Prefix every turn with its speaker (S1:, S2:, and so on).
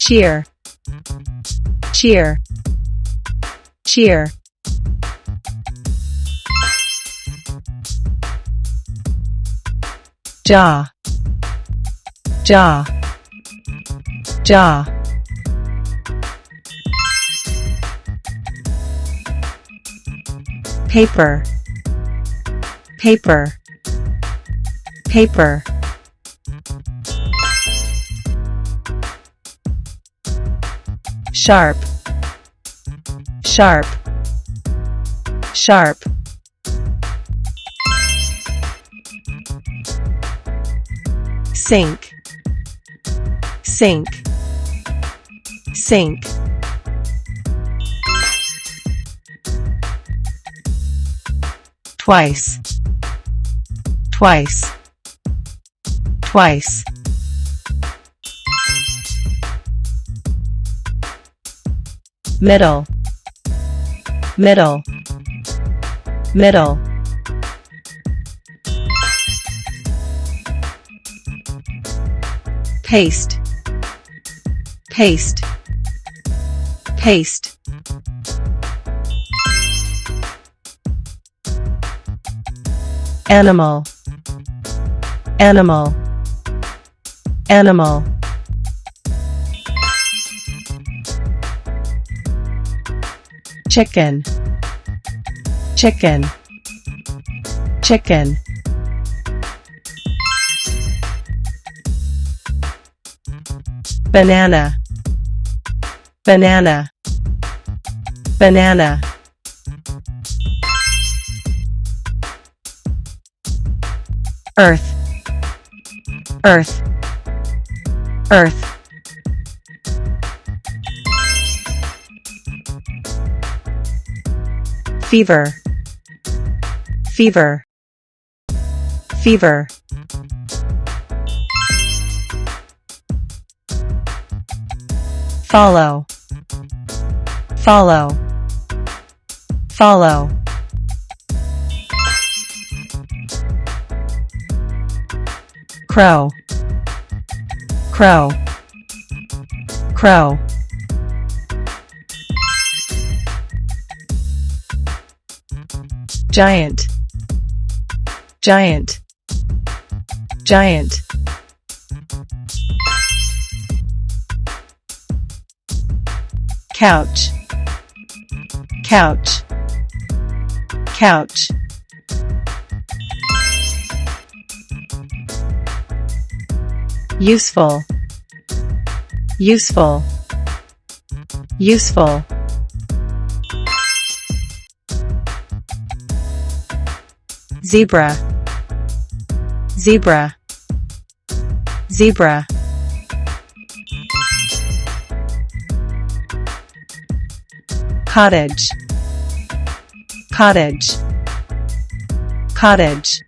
S1: cheer, cheer, cheer. Jaw, jaw, jaw. Paper, paper, paper. Sharp, sharp, sharp. Sink, sink, sink. Twice, twice, twice. Middle, middle, middle. Paste, paste, paste. Animal, animal, animal. Chicken, chicken, chicken. Banana, banana, banana. Earth, earth, earth. Fever, fever, fever. Follow, follow, follow. Crow, crow, crow. Giant, giant, giant. Couch, couch, couch. Useful, useful, useful. Zebra, zebra, zebra. Cottage, cottage, cottage.